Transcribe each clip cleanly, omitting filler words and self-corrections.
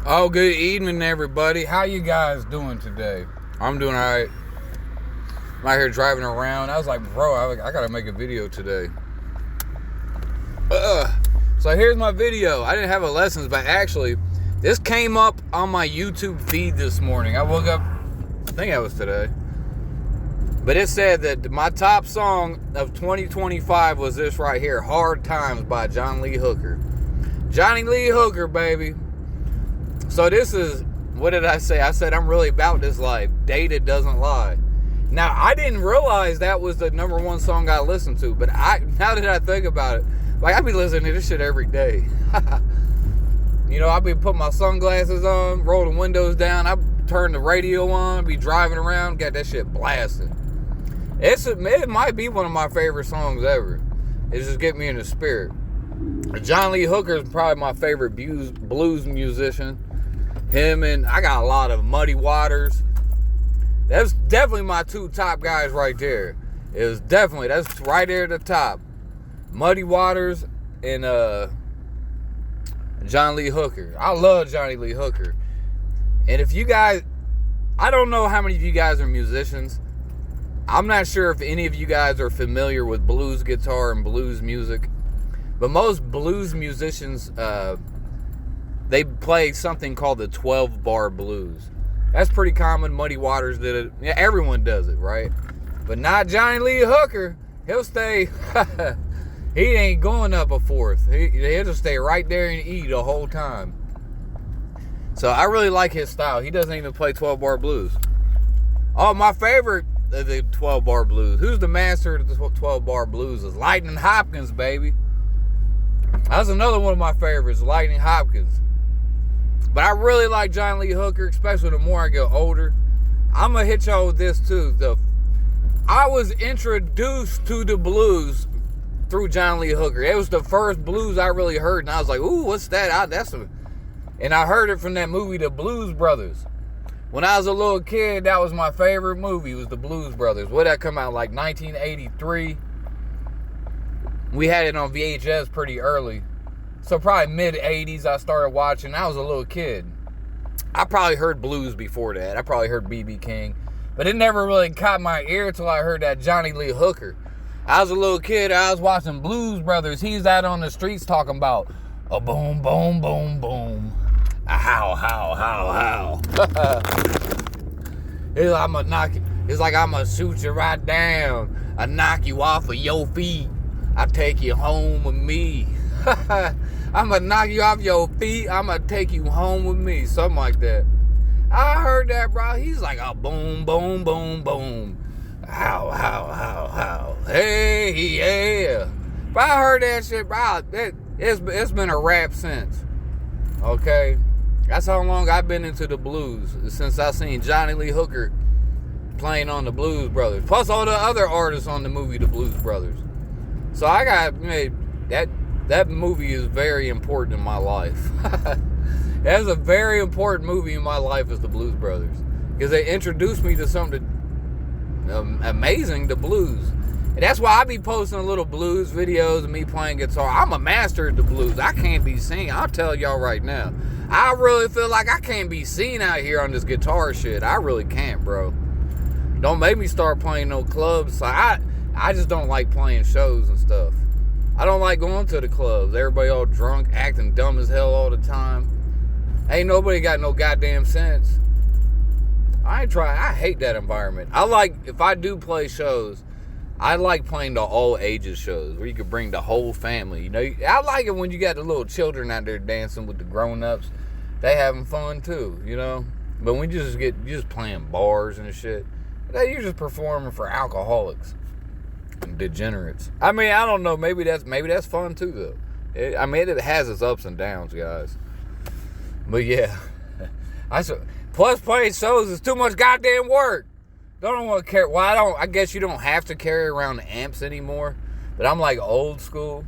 Oh, good evening, everybody. How you guys doing today? I'm doing all right. I'm out here driving around. I was like, bro, I gotta make a video today. So here's my video. I didn't have a lessons, but actually, this came up on my YouTube feed this morning. I woke up, I think that was today. But it said that my top song of 2025 was this right here, Hard Times by John Lee Hooker. Johnny Lee Hooker, baby. So this is, what did I say? I said I'm really about this life. Data doesn't lie. Now, I didn't realize that was the number one song I listened to, but now that I think about it, like, I be listening to this shit every day. You know, I be putting my sunglasses on, roll the windows down, I turn the radio on, be driving around, got that shit blasted. It might be one of my favorite songs ever. It just get me in the spirit. John Lee Hooker is probably my favorite blues musician. Him and I got a lot of Muddy Waters. That's definitely my two top guys right there. That's right there at the top. Muddy Waters and John Lee Hooker. I love Johnny Lee Hooker. And if you guys, I don't know how many of you guys are musicians. I'm not sure if any of you guys are familiar with blues guitar and blues music. But most blues musicians, they play something called the 12-bar blues. That's pretty common. Muddy Waters did it. Yeah, everyone does it, right? But not Johnny Lee Hooker. He'll stay. He ain't going up a fourth. He'll just stay right there and eat the whole time. So I really like his style. He doesn't even play 12-bar blues. Oh, my favorite of the 12-bar blues. Who's the master of the 12-bar blues? Is Lightning Hopkins, baby. That's another one of my favorites, Lightning Hopkins. But I really like John Lee Hooker, especially the more I get older. I'm going to hit y'all with this too. I was introduced to the blues through John Lee Hooker. It was the first blues I really heard, and I was like, ooh, what's that? And I heard it from that movie, The Blues Brothers. When I was a little kid, that was my favorite movie, was The Blues Brothers. What did that come out, like 1983? We had it on VHS pretty early. So probably mid-80s I started watching. I was a little kid. I probably heard blues before that. I probably heard B.B. King. But it never really caught my ear until I heard that Johnny Lee Hooker. I was a little kid. I was watching Blues Brothers. He's out on the streets talking about a boom, boom, boom, boom. A how, how. It's like I'm gonna shoot you right down. I knock you off of your feet. I take you home with me. I'm gonna knock you off your feet. I'm gonna take you home with me. Something like that. I heard that, bro. He's like a boom, boom, boom, boom. How. Hey, yeah. But I heard that shit, bro. It's been a rap since. Okay? That's how long I've been into the blues. Since I seen Johnny Lee Hooker playing on the Blues Brothers. Plus all the other artists on the movie The Blues Brothers. So I got, that movie is very important in my life. That's a very important movie in my life, is The Blues Brothers. Because they introduced me to something amazing, the blues. And that's why I be posting little blues videos of me playing guitar. I'm a master of the blues. I can't be seen. I'll tell y'all right now. I really feel like I can't be seen out here on this guitar shit. I really can't, bro. Don't make me start playing no clubs. I just don't like playing shows and stuff. I don't like going to the clubs. Everybody all drunk, acting dumb as hell all the time. Ain't nobody got no goddamn sense. I hate that environment. If I do play shows, I like playing the all ages shows where you can bring the whole family. You know, I like it when you got the little children out there dancing with the grown-ups. They having fun too, you know. But when you just playing bars and shit, you're just performing for alcoholics and degenerates. I mean, I don't know. Maybe that's fun too, though. It has its ups and downs, guys. But yeah, plus playing shows is too much goddamn work. Don't want to carry. Well, I guess you don't have to carry around amps anymore. But I'm like old school.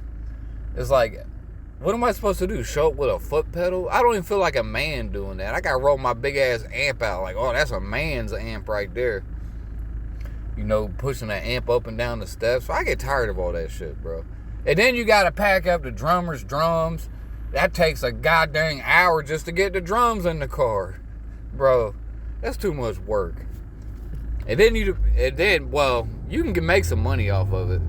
It's like, what am I supposed to do? Show up with a foot pedal? I don't even feel like a man doing that. I gotta roll my big ass amp out. Like, oh, that's a man's amp right there. You know, pushing that amp up and down the steps. So I get tired of all that shit, bro. And then you gotta pack up the drummer's drums. That takes a goddamn hour just to get the drums in the car. Bro, that's too much work. And then you can make some money off of it.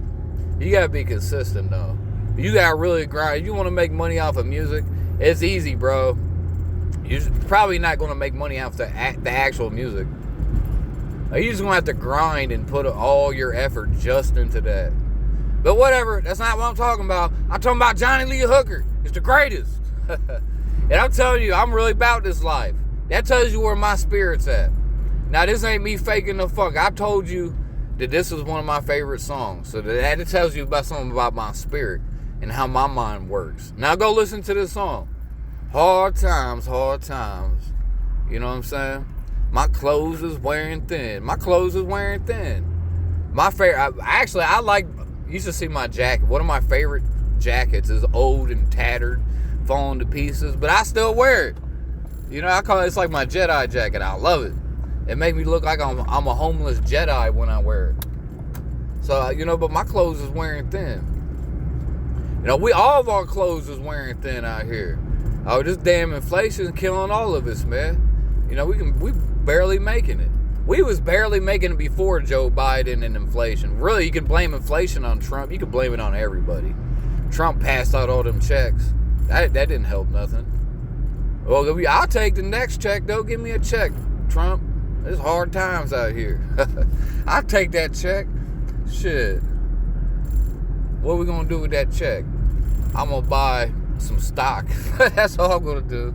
You gotta be consistent though. You gotta really grind. You want to make money off of music? It's easy, bro. You're probably not gonna make money off the actual music. You're just gonna have to grind and put all your effort just into that. But whatever, that's not what I'm talking about. I'm talking about Johnny Lee Hooker. He's the greatest. And I'm telling you, I'm really about this life. That tells you where my spirit's at. Now, this ain't me faking the funk. I told you that this is one of my favorite songs. So that tells you about something about my spirit and how my mind works. Now, go listen to this song. Hard times, hard times. You know what I'm saying? My clothes is wearing thin. My clothes is wearing thin. My favorite, I like, you should see my jacket. One of my favorite jackets is old and tattered, falling to pieces, but I still wear it. You know, I call it, it's like my Jedi jacket. I love it. It makes me look like I'm a homeless Jedi when I wear it. So, you know, but my clothes is wearing thin. You know, all of our clothes is wearing thin out here. Oh, this damn inflation is killing all of us, man. You know, we barely making it. We was barely making it before Joe Biden and inflation. Really, you can blame inflation on Trump. You can blame it on everybody. Trump passed out all them checks. That didn't help nothing. Well, I'll take the next check, though. Give me a check, Trump. There's hard times out here. I'll take that check. Shit. What are we going to do with that check? I'm going to buy some stock. That's all I'm going to do.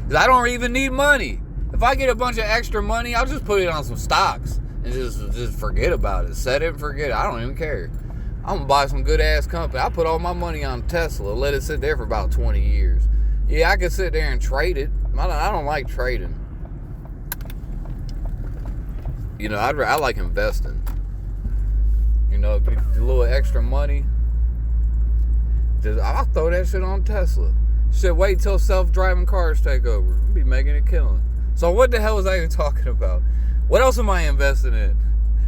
Because I don't even need money. If I get a bunch of extra money, I'll just put it on some stocks and just forget about it. Set it and forget it. I don't even care. I'm going to buy some good-ass company. I'll put all my money on Tesla. Let it sit there for about 20 years. Yeah, I could sit there and trade it. I don't like trading. You know, I like investing. You know, a little extra money. I'll throw that shit on Tesla. Shit, wait till self-driving cars take over. I'll be making a killing. So what the hell was I even talking about? What else am I investing in?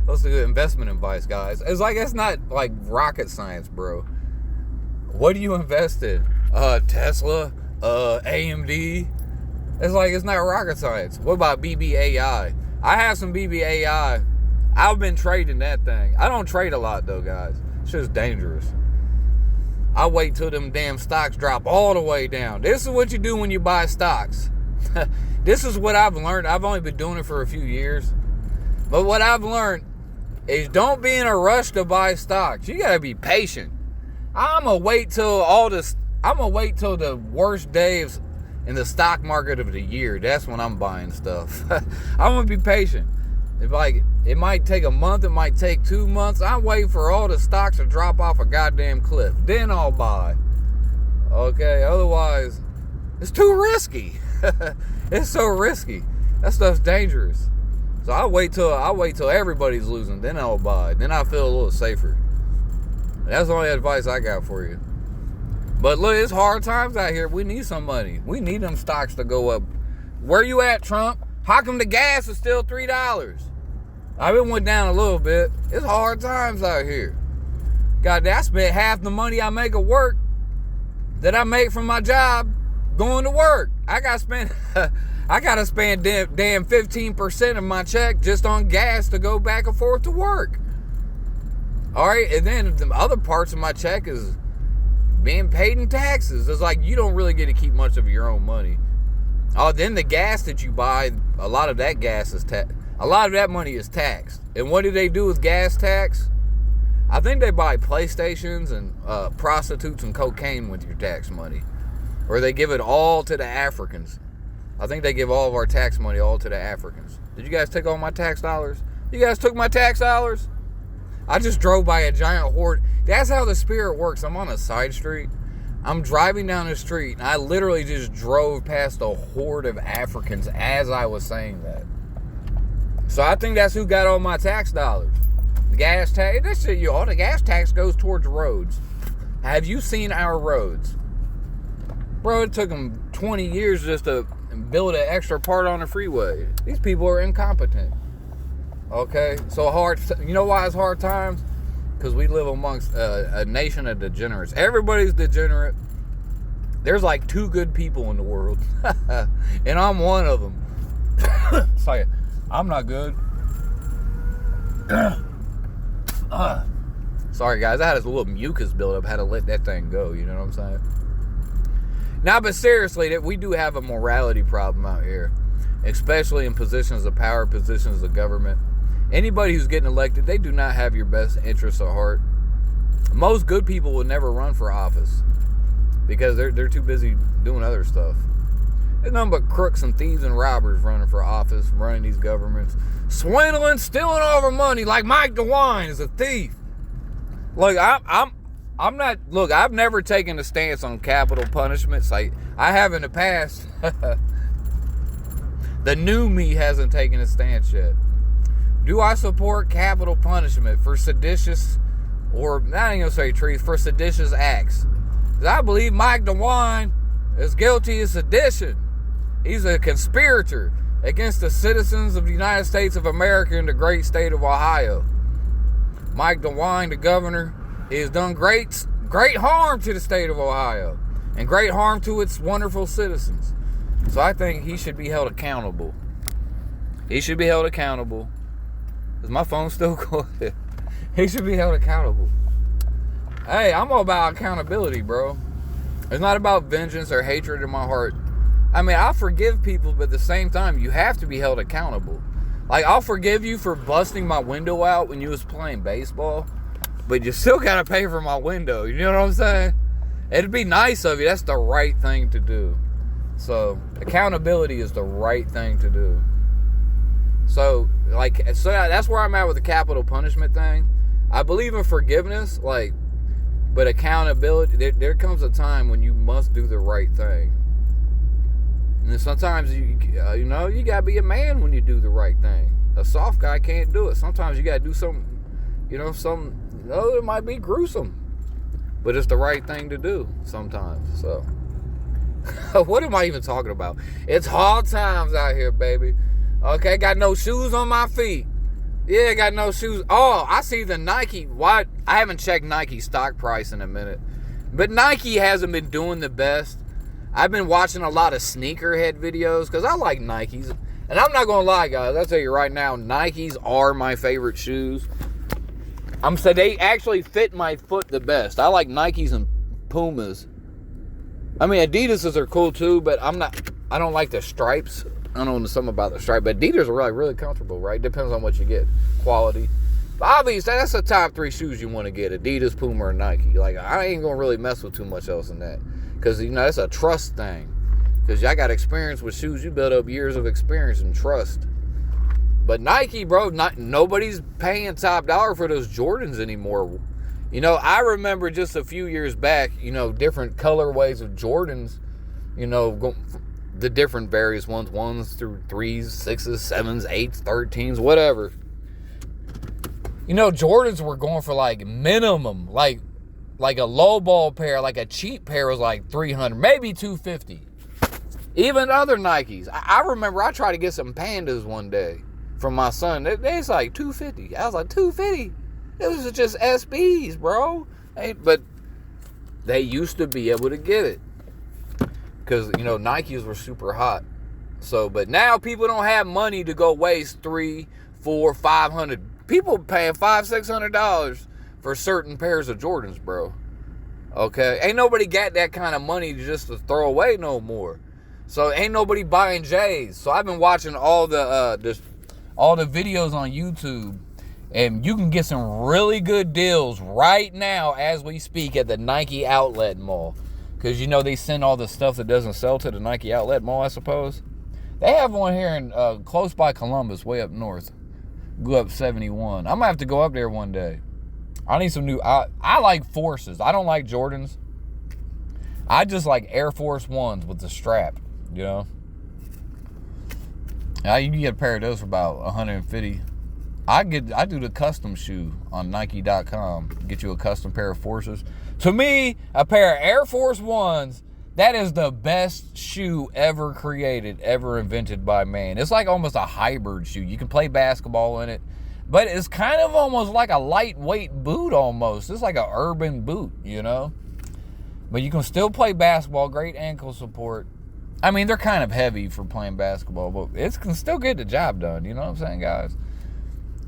What's the good investment advice, guys? It's like, it's not like rocket science, bro. What do you invest in? Tesla, AMD. It's like, it's not rocket science. What about BBAI? I have some BBAI. I've been trading that thing. I don't trade a lot though, guys. It's just dangerous. I wait till them damn stocks drop all the way down. This is what you do when you buy stocks. This is what I've learned. I've only been doing it for a few years. But what I've learned is don't be in a rush to buy stocks. You gotta be patient. I'm gonna wait till the worst days in the stock market of the year. That's when I'm buying stuff. I'm gonna be patient. It might take a month, it might take 2 months. I'm waiting for all the stocks to drop off a goddamn cliff. Then I'll buy. Okay, otherwise, it's too risky. It's so risky. That stuff's dangerous. So I'll wait till everybody's losing, then I'll buy. Then I feel a little safer. That's the only advice I got for you. But look, it's hard times out here. We need some money. We need them stocks to go up. Where you at, Trump? How come the gas is still $3? It went down a little bit. It's hard times out here. God, I spent half the money I make at work that I make from my job going to work. I gotta spend damn 15% of my check just on gas to go back and forth to work. All right, and then the other parts of my check is being paid in taxes. It's like you don't really get to keep much of your own money. Oh, then the gas that you buy, a lot of that gas is a lot of that money is taxed. And what do they do with gas tax? I think they buy PlayStations and prostitutes and cocaine with your tax money. Or they give it all to the Africans. I think they give all of our tax money all to the Africans. Did you guys take all my tax dollars? You guys took my tax dollars? I just drove by a giant horde. That's how the spirit works. I'm on a side street. I'm driving down the street, and I literally just drove past a horde of Africans as I was saying that. So I think that's who got all my tax dollars. The gas tax. This shit, all the gas tax goes towards roads. Have you seen our roads? Bro, it took them 20 years just to build an extra part on the freeway. These people are incompetent. Okay? So hard. You know why it's hard times? Because we live amongst a nation of degenerates. Everybody's degenerate. There's like 2 good people in the world. And I'm one of them. Sorry, I'm not good. Sorry, guys. I had this little mucus buildup. Had to let that thing go. You know what I'm saying? Now, but seriously, we do have a morality problem out here, especially in positions of power, positions of government. Anybody who's getting elected, they do not have your best interests at heart. Most good people will never run for office because they're too busy doing other stuff. There's nothing but crooks and thieves and robbers running for office, running these governments, swindling, stealing all our money. Like Mike DeWine is a thief. Look, I'm not. Look, I've never taken a stance on capital punishments. Like I have in the past. The new me hasn't taken a stance yet. Do I support capital punishment for seditious, or I ain't gonna say treason, for seditious acts? Because I believe Mike DeWine is guilty of sedition. He's a conspirator against the citizens of the United States of America and the great state of Ohio. Mike DeWine, the governor, has done great harm to the state of Ohio and great harm to its wonderful citizens. So I think he should be held accountable. He should be held accountable. Is my phone still going? He should be held accountable. Hey, I'm all about accountability, bro. It's not about vengeance or hatred in my heart. I mean, I forgive people, but at the same time, you have to be held accountable. Like, I'll forgive you for busting my window out when you was playing baseball, but you still gotta pay for my window. You know what I'm saying? It'd be nice of you. That's the right thing to do. So, accountability is the right thing to do. So that's where I'm at with the capital punishment thing. I believe in forgiveness, but accountability, there comes a time when you must do the right thing. And then sometimes, you got to be a man when you do the right thing. A soft guy can't do it. Sometimes you got to do something, it might be gruesome, but it's the right thing to do sometimes. So, what am I even talking about? It's hard times out here, baby. Okay, got no shoes on my feet. Yeah, got no shoes. Oh, I see the Nike. What? I haven't checked Nike stock price in a minute. But Nike hasn't been doing the best. I've been watching a lot of sneakerhead videos because I like Nikes. And I'm not going to lie, guys. I'll tell you right now, Nikes are my favorite shoes. They actually fit my foot the best. I like Nikes and Pumas. I mean, Adidas's are cool too, but I don't like the stripes. I don't know something about the stripe, but Adidas are really, really comfortable, right? Depends on what you get. Quality. But obviously, that's the top 3 shoes you want to get. Adidas, Puma, or Nike. Like, I ain't going to really mess with too much else in that. Because, it's a trust thing. Because I got experience with shoes. You build up years of experience and trust. But Nike, bro, nobody's paying top dollar for those Jordans anymore. I remember just a few years back, different colorways of Jordans, the different various ones, 1s through 3s, 6s, 7s, 8s, 13s, whatever. Jordans were going for minimum, like a low ball pair, like a cheap pair was like $300, maybe $250. Even other Nikes. I remember I tried to get some Pandas one day from my son. It's like $250. I was like, $250? It was just SBs, bro. But they used to be able to get it. Because, Nikes were super hot. So, but now people don't have money to go waste $300, $400, $500. People paying $500, $600 for certain pairs of Jordans, bro. Okay? Ain't nobody got that kind of money just to throw away no more. So, ain't nobody buying J's. So, I've been watching all the videos on YouTube. And you can get some really good deals right now as we speak at the Nike Outlet Mall. Because, they send all the stuff that doesn't sell to the Nike Outlet Mall, I suppose. They have one here in close by Columbus, way up north. Go up 71. I'm going to have to go up there one day. I need some new... I like Forces. I don't like Jordans. I just like Air Force Ones with the strap, Now, you can get a pair of those for about $150. I do the custom shoe on Nike.com. Get you a custom pair of Forces. To me, a pair of Air Force Ones, that is the best shoe ever created, ever invented by man. It's like almost a hybrid shoe. You can play basketball in it, but it's kind of almost like a lightweight boot almost. It's like an urban boot, But you can still play basketball. Great ankle support. I mean, they're kind of heavy for playing basketball, but it can still get the job done. You know what I'm saying, guys?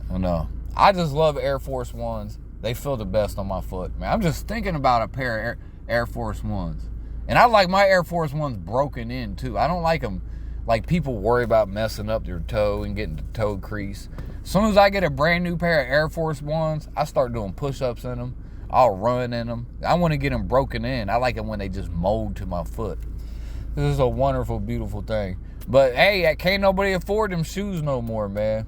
I don't know. I just love Air Force Ones. They feel the best on my foot, man. I'm just thinking about a pair of Air Force Ones. And I like my Air Force Ones broken in, too. I don't like them, like people worry about messing up their toe and getting the toe crease. As soon as I get a brand new pair of Air Force Ones, I start doing push-ups in them. I'll run in them. I want to get them broken in. I like it when they just mold to my foot. This is a wonderful, beautiful thing. But, hey, can't nobody afford them shoes no more, man.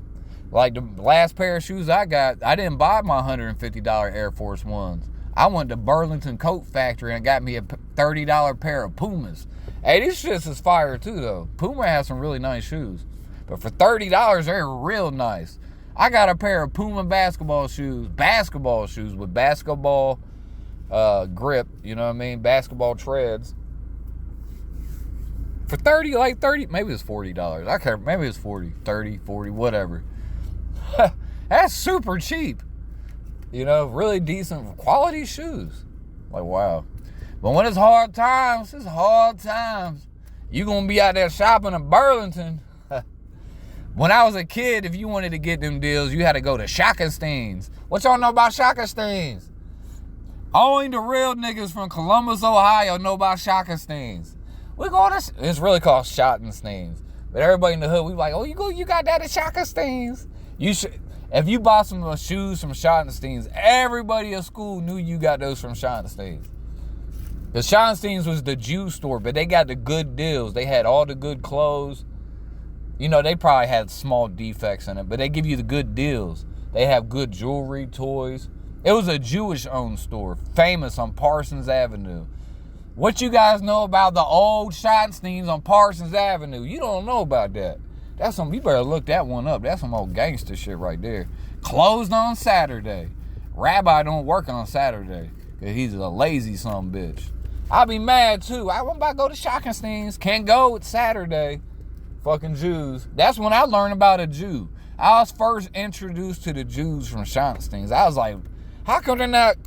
Like the last pair of shoes I got, I didn't buy my $150 Air Force Ones. I went to Burlington Coat Factory and got me a $30 pair of Pumas. Hey, these shits is fire, too, though. Puma has some really nice shoes. But for $30, they're real nice. I got a pair of Puma basketball shoes with basketball grip, you know what I mean? Basketball treads. For 30, maybe it's $40. I can't, maybe it's 40, 30, 40, whatever. That's super cheap. You know, really decent quality shoes. Like, wow. But when it's hard times, you gonna be out there shopping in Burlington. When I was a kid, if you wanted to get them deals, you had to go to Shockensteins. What y'all know about Shockensteins? Only the real niggas from Columbus, Ohio know about Shockensteins. We go to, it's really called Schottensteins. But everybody in the hood, we like, oh, you got that at Shockensteins. You should, if you bought some shoes from Schottensteins, everybody at school knew you got those from Schottensteins. The Schottensteins was the Jew store, but they got the good deals. They had all the good clothes. You know, they probably had small defects in it, but they give you the good deals. They have good jewelry, toys. It was a Jewish-owned store, famous on Parsons Avenue. What you guys know about the old Schottensteins on Parsons Avenue? You don't know about that. That's some, you better look that one up. That's some old gangster shit right there. Closed on Saturday. Rabbi don't work on Saturday because he's a lazy son bitch. I'll be mad too. I want to go to Schottensteins. Can't go, it's Saturday. Fucking Jews. That's when I learned about a Jew. I was first introduced to the Jews from Schottensteins. I was like, how come they're not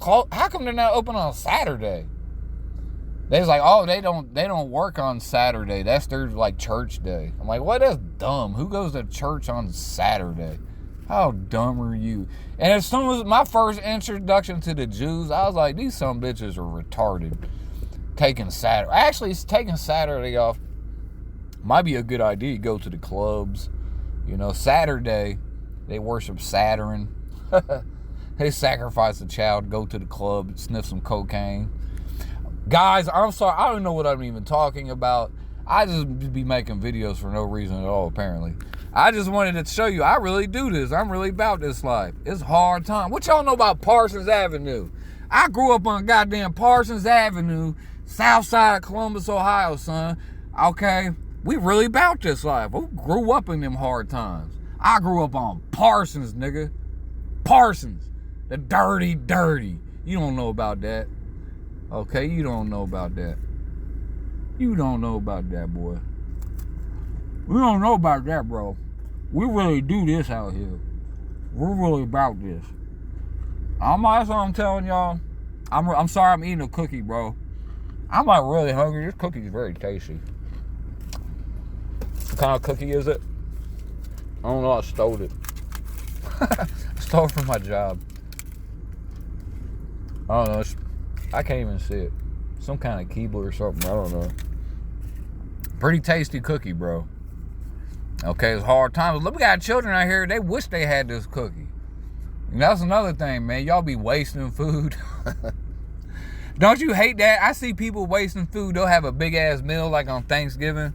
open on Saturday? They was like, oh, they don't work on Saturday. That's their like church day. I'm like, what? That's dumb. Who goes to church on Saturday? How dumb are you? And as soon as my first introduction to the Jews, I was like, these some bitches are retarded. Taking Saturday off might be a good idea. Go to the clubs. You know, Saturday, they worship Saturn. They sacrifice a child, go to the club, sniff some cocaine. Guys, I'm sorry. I don't know what I'm even talking about. I just be making videos for no reason at all, apparently. I just wanted to show you, I really do this. I'm really about this life. It's hard time. What y'all know about Parsons Avenue? I grew up on goddamn Parsons Avenue, south side of Columbus, Ohio, son. Okay? We really about this life. We grew up in them hard times. I grew up on Parsons, nigga. Parsons. The dirty. You don't know about that. Okay, you don't know about that. You don't know about that, boy. We don't know about that, bro. We really do this out here. We're really about this. That's what I'm telling y'all. I'm sorry I'm eating a cookie, bro. I'm like really hungry. This cookie is very tasty. What kind of cookie is it? I don't know. I stole it. I stole it from my job. I don't know. I can't even see it. Some kind of Keebler or something. I don't know. Pretty tasty cookie, bro. Okay, it's hard times. Look, we got children out here. They wish they had this cookie. And that's another thing, man. Y'all be wasting food. Don't you hate that? I see people wasting food. They'll have a big-ass meal like on Thanksgiving.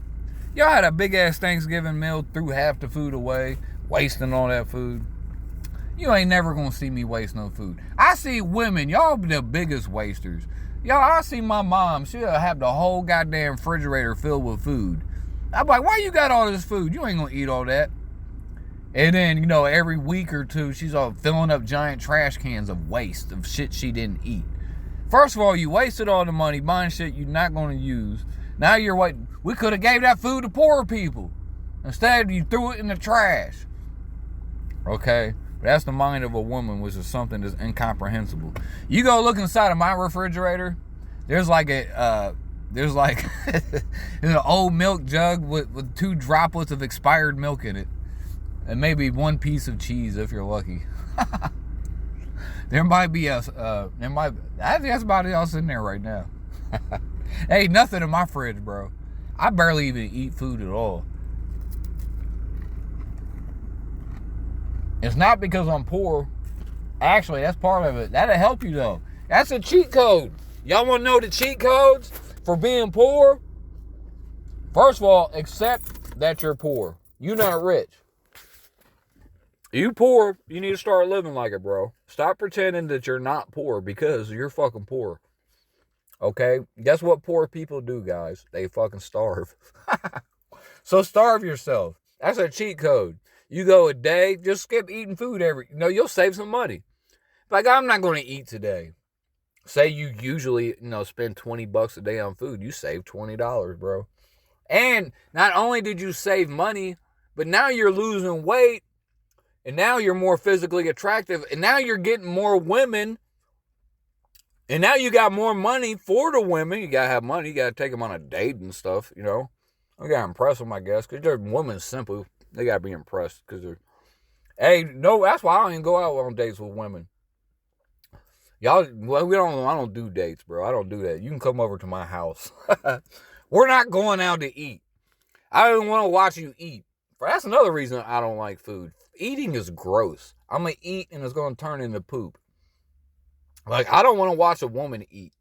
Y'all had a big-ass Thanksgiving meal, threw half the food away, wasting all that food. You ain't never gonna see me waste no food. I see women, y'all be the biggest wasters. Y'all, I see my mom, she'll have the whole goddamn refrigerator filled with food. I'm like, why you got all this food? You ain't gonna eat all that. And then, you know, every week or two, she's all filling up giant trash cans of waste, of shit she didn't eat. First of all, you wasted all the money buying shit you're not gonna use. Now you're waiting. We could have gave that food to poor people. Instead, you threw it in the trash. Okay? That's the mind of a woman, which is something that's incomprehensible. You go look inside of my refrigerator, there's like there's an old milk jug with 2 droplets of expired milk in it, and maybe 1 piece of cheese if you're lucky. There might be I think that's about it else in there right now. Ain't nothing in my fridge, bro. I barely even eat food at all. It's not because I'm poor. Actually, that's part of it. That'll help you, though. That's a cheat code. Y'all want to know the cheat codes for being poor? First of all, accept that you're poor. You're not rich. You poor, you need to start living like it, bro. Stop pretending that you're not poor because you're fucking poor. Okay? Guess what poor people do, guys? They fucking starve. So starve yourself. That's a cheat code. You go a day, just skip eating food you'll save some money. Like, I'm not going to eat today. Say you usually, spend $20 a day on food. You save $20, bro. And not only did you save money, but now you're losing weight. And now you're more physically attractive. And now you're getting more women. And now you got more money for the women. You got to have money. You got to take them on a date and stuff, I got to impress them, I guess. Because they're women simple. They got to be impressed. Because that's why I don't even go out on dates with women. I don't do dates, bro. I don't do that. You can come over to my house. We're not going out to eat. I don't want to watch you eat. That's another reason I don't like food. Eating is gross. I'm going to eat and it's going to turn into poop. Like, I don't want to watch a woman eat.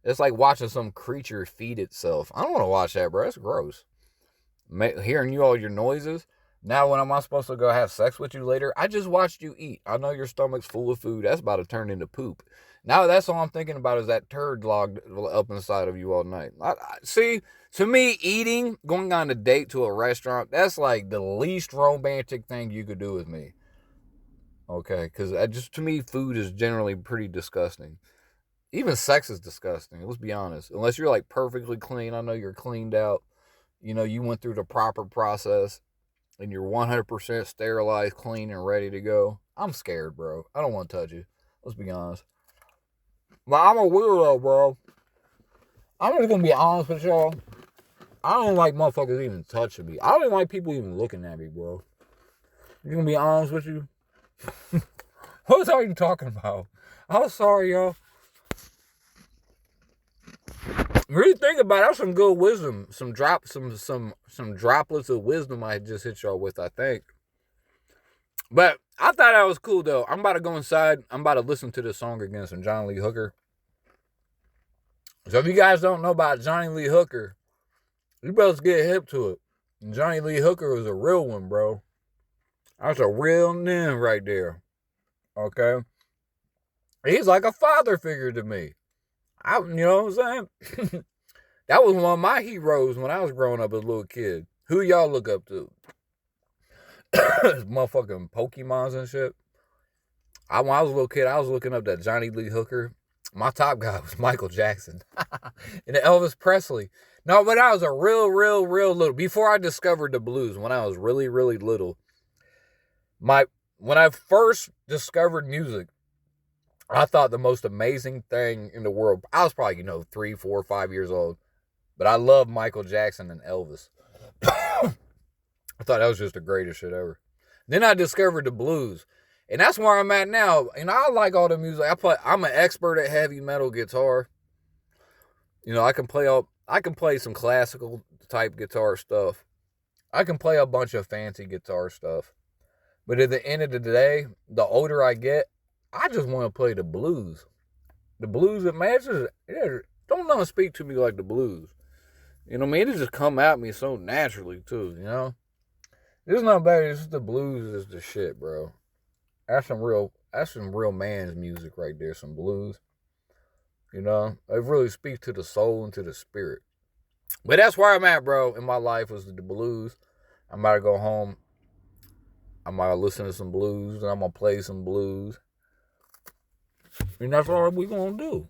It's like watching some creature feed itself. I don't want to watch that, bro. It's gross. Hearing all your noises. Now, when am I supposed to go have sex with you later? I just watched you eat. I know your stomach's full of food. That's about to turn into poop. Now, that's all I'm thinking about is that turd logged up inside of you all night. See, to me, eating, going on a date to a restaurant, that's like the least romantic thing you could do with me. Okay? Because to me, food is generally pretty disgusting. Even sex is disgusting. Let's be honest. Unless you're like perfectly clean. I know you're cleaned out. You went through the proper process. And you're 100% sterilized, clean, and ready to go. I'm scared, bro. I don't want to touch you. Let's be honest. But I'm a weirdo, bro. I'm just going to be honest with y'all. I don't like motherfuckers even touching me. I don't even like people even looking at me, bro. You going to be honest with you? What are you talking about? I'm sorry, y'all. Really think about it. That's some good wisdom. Some droplets of wisdom I just hit y'all with, I think. But I thought that was cool, though. I'm about to go inside. I'm about to listen to this song again, some Johnny Lee Hooker. So if you guys don't know about Johnny Lee Hooker, you better get hip to it. And Johnny Lee Hooker was a real one, bro. That's a real name right there. Okay? He's like a father figure to me. You know what I'm saying? That was one of my heroes when I was growing up as a little kid. Who y'all look up to? Motherfucking Pokemons and shit. When I was a little kid, I was looking up that Johnny Lee Hooker. My top guy was Michael Jackson. And Elvis Presley. No, but I was a real little. Before I discovered the blues, when I was really, really little. When I first discovered music, I thought the most amazing thing in the world. I was probably, 3, 4, 5 years old. But I love Michael Jackson and Elvis. I thought that was just the greatest shit ever. Then I discovered the blues. And that's where I'm at now. I like all the music. I'm an expert at heavy metal guitar. I can play some classical type guitar stuff. I can play a bunch of fancy guitar stuff. But at the end of the day, the older I get, I just want to play the blues. The blues, don't nothing speak to me like the blues. It just come at me so naturally, too, It's not bad. It's just the blues is the shit, bro. That's some real man's music right there, some blues. It really speaks to the soul and to the spirit. But that's where I'm at, bro, in my life was the blues. I'm about to go home. I'm about to listen to some blues, and I'm going to play some blues. And that's all we're going to do.